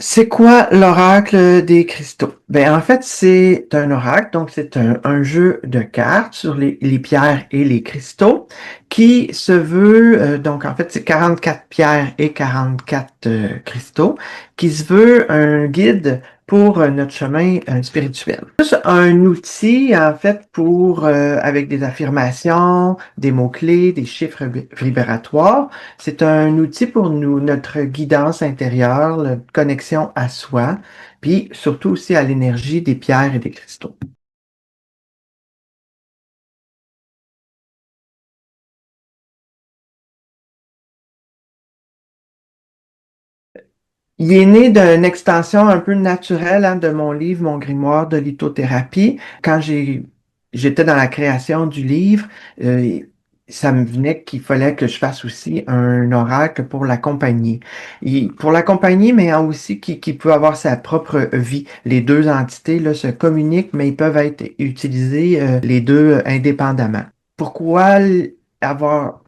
C'est quoi l'oracle des cristaux? Ben, en fait, c'est un oracle, donc c'est un jeu de cartes sur les pierres et les cristaux qui se veut, donc en fait, c'est 44 pierres et 44 cristaux, qui se veut un guide pour notre chemin spirituel. Plus un outil, en fait, pour, avec des affirmations, des mots-clés, des chiffres vibratoires. C'est un outil pour nous, notre guidance intérieure, la connexion à soi, puis surtout aussi à l'énergie des pierres et des cristaux. Il est né d'une extension un peu naturelle de mon livre, mon grimoire de lithothérapie. Quand j'étais dans la création du livre, euh, ça me venait qu'il fallait que je fasse aussi un oracle pour la compagnie. Pour la compagnie, mais aussi qui peut avoir sa propre vie. Les deux entités là, se communiquent, mais ils peuvent être utilisés les deux indépendamment. Pourquoi avoir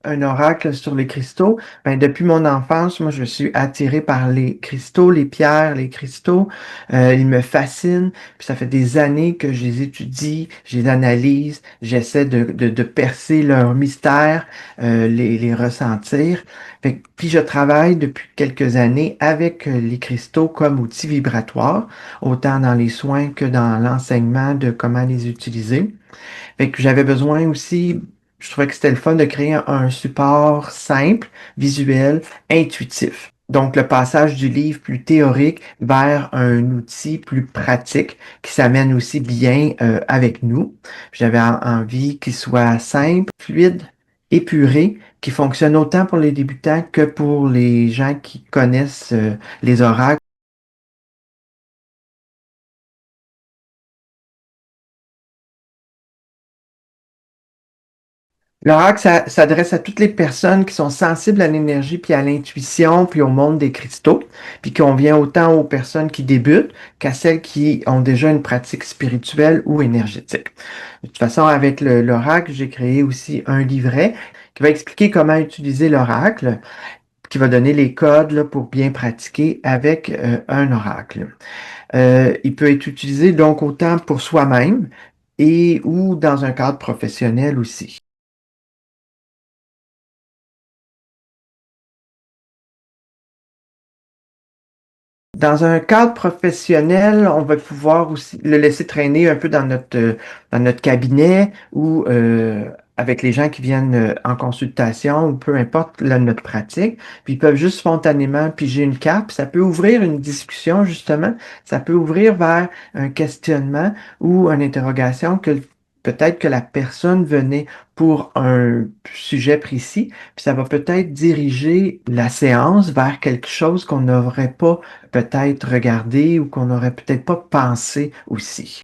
un oracle sur les cristaux? Ben, depuis mon enfance, moi, je suis attiré par les cristaux, les pierres, les cristaux. Ils me fascinent. Puis ça fait des années que je les étudie, je les analyse, j'essaie de percer leurs mystères, les ressentir. Puis je travaille depuis quelques années avec les cristaux comme outil vibratoire, autant dans les soins que dans l'enseignement de comment les utiliser. Fait que j'avais besoin aussi, je trouvais que c'était le fun de créer un support simple, visuel, intuitif. Donc, le passage du livre plus théorique vers un outil plus pratique qui s'amène aussi bien avec nous. J'avais envie qu'il soit simple, fluide, épuré, qui fonctionne autant pour les débutants que pour les gens qui connaissent les oracles. L'oracle s'adresse à toutes les personnes qui sont sensibles à l'énergie, puis à l'intuition, puis au monde des cristaux, puis qu'on vient autant aux personnes qui débutent qu'à celles qui ont déjà une pratique spirituelle ou énergétique. De toute façon, avec l'oracle, j'ai créé aussi un livret qui va expliquer comment utiliser l'oracle, qui va donner les codes là, pour bien pratiquer avec un oracle. Il peut être utilisé donc autant pour soi-même et ou dans un cadre professionnel aussi. Dans un cadre professionnel, on va pouvoir aussi le laisser traîner un peu dans notre cabinet ou avec les gens qui viennent en consultation ou peu importe notre pratique. Puis ils peuvent juste spontanément piger une carte, puis ça peut ouvrir une discussion justement, ça peut ouvrir vers un questionnement ou une interrogation que peut-être que la personne venait pour un sujet précis, puis ça va peut-être diriger la séance vers quelque chose qu'on n'aurait pas peut-être regardé ou qu'on n'aurait peut-être pas pensé aussi.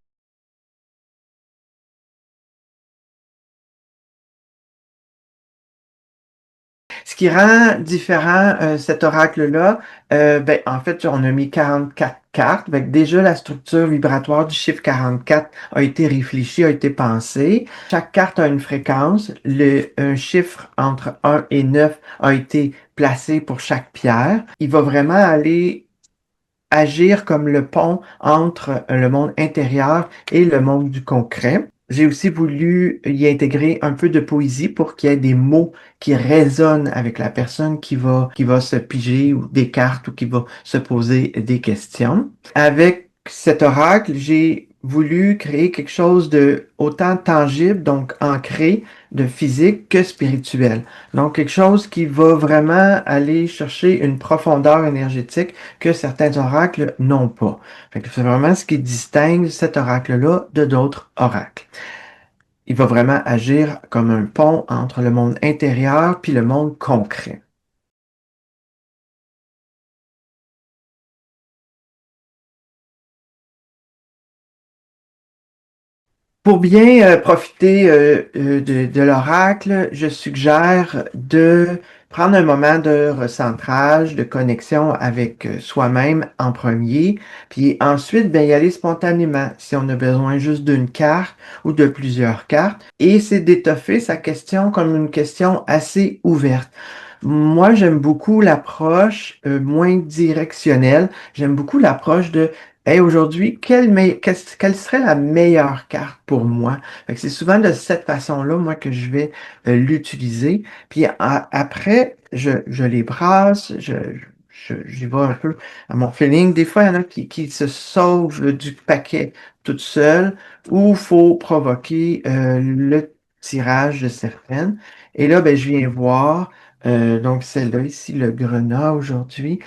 Ce qui rend différent cet oracle-là, ben, en fait, on a mis 44 cartes. Fait que déjà, la structure vibratoire du chiffre 44 a été réfléchie, a été pensée. Chaque carte a une fréquence. Un chiffre entre 1 et 9 a été placé pour chaque pierre. Il va vraiment aller agir comme le pont entre le monde intérieur et le monde du concret. J'ai aussi voulu y intégrer un peu de poésie pour qu'il y ait des mots qui résonnent avec la personne qui va se piger ou des cartes ou qui va se poser des questions. Avec cet oracle, j'ai voulu créer quelque chose de autant tangible, donc ancré, de physique que spirituel. Donc quelque chose qui va vraiment aller chercher une profondeur énergétique que certains oracles n'ont pas. Fait que c'est vraiment ce qui distingue cet oracle-là de d'autres oracles. Il va vraiment agir comme un pont entre le monde intérieur puis le monde concret. Pour bien profiter de l'oracle, je suggère de prendre un moment de recentrage, de connexion avec soi-même en premier, puis ensuite ben, y aller spontanément si on a besoin juste d'une carte ou de plusieurs cartes. Et c'est d'étoffer sa question comme une question assez ouverte. Moi, j'aime beaucoup l'approche moins directionnelle. J'aime beaucoup l'approche de Hey, aujourd'hui, quelle serait la meilleure carte pour moi? Fait que c'est souvent de cette façon-là, moi, que je vais l'utiliser. Puis après, je les brasse, j'y vais un peu à mon feeling. Des fois, il y en a qui se sauvent du paquet toute seule, ou faut provoquer le tirage de certaines. Et là, ben, je viens voir. Donc, celle-là ici, le grenat aujourd'hui.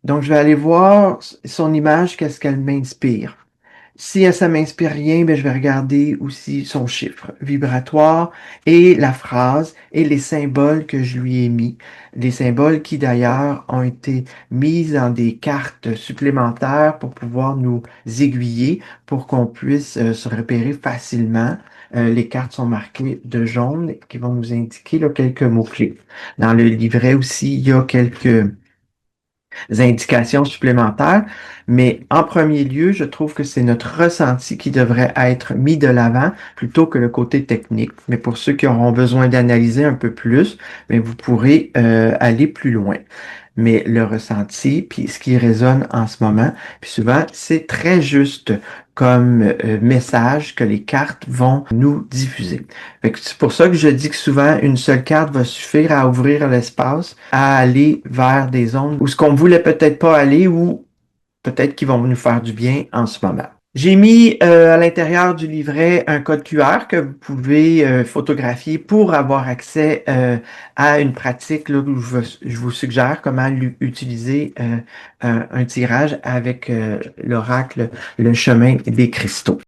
Donc, je vais aller voir son image, qu'est-ce qu'elle m'inspire. Si ça m'inspire rien, ben, je vais regarder aussi son chiffre vibratoire et la phrase et les symboles que je lui ai mis. Les symboles qui d'ailleurs ont été mis dans des cartes supplémentaires pour pouvoir nous aiguiller, pour qu'on puisse se repérer facilement. Les cartes sont marquées de jaune qui vont nous indiquer là, quelques mots-clés. Dans le livret aussi, il y a quelques indications supplémentaires, mais en premier lieu, je trouve que c'est notre ressenti qui devrait être mis de l'avant plutôt que le côté technique. Mais pour ceux qui auront besoin d'analyser un peu plus, mais vous pourrez aller plus loin. Mais le ressenti, puis ce qui résonne en ce moment, puis souvent, c'est très juste comme message que les cartes vont nous diffuser. Fait que c'est pour ça que je dis que souvent, une seule carte va suffire à ouvrir l'espace, à aller vers des zones où ce qu'on voulait peut-être pas aller ou peut-être qui vont nous faire du bien en ce moment. J'ai mis à l'intérieur du livret un code QR que vous pouvez photographier pour avoir accès à une pratique là, où je vous suggère comment utiliser un tirage avec l'oracle Le chemin des cristaux.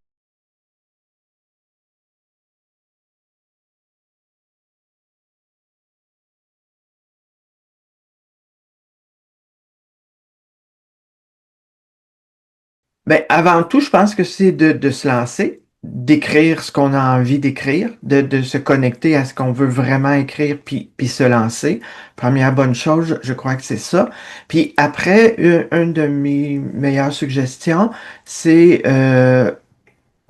Ben, avant tout, je pense que c'est de se lancer, d'écrire ce qu'on a envie d'écrire, de se connecter à ce qu'on veut vraiment écrire, puis se lancer. Première bonne chose, je crois que c'est ça. Puis après, une de mes meilleures suggestions, c'est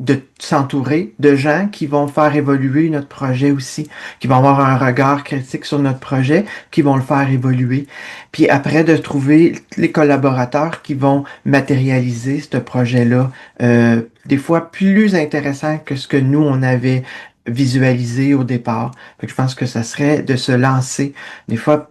de s'entourer de gens qui vont faire évoluer notre projet aussi, qui vont avoir un regard critique sur notre projet, qui vont le faire évoluer. Puis après, de trouver les collaborateurs qui vont matérialiser ce projet-là, des fois plus intéressant que ce que nous, on avait visualisé au départ. Fait que je pense que ça serait de se lancer. Des fois,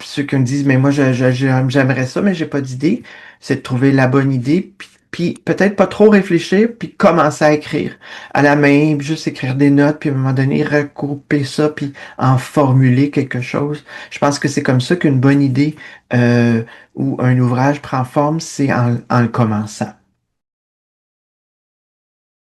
ceux qui me disent, mais moi, j'aimerais ça, mais j'ai pas d'idée, c'est de trouver la bonne idée, puis peut-être pas trop réfléchir, puis commencer à écrire à la main, juste écrire des notes, puis à un moment donné, regrouper ça, puis en formuler quelque chose. Je pense que c'est comme ça qu'une bonne idée ou un ouvrage prend forme, c'est en le commençant.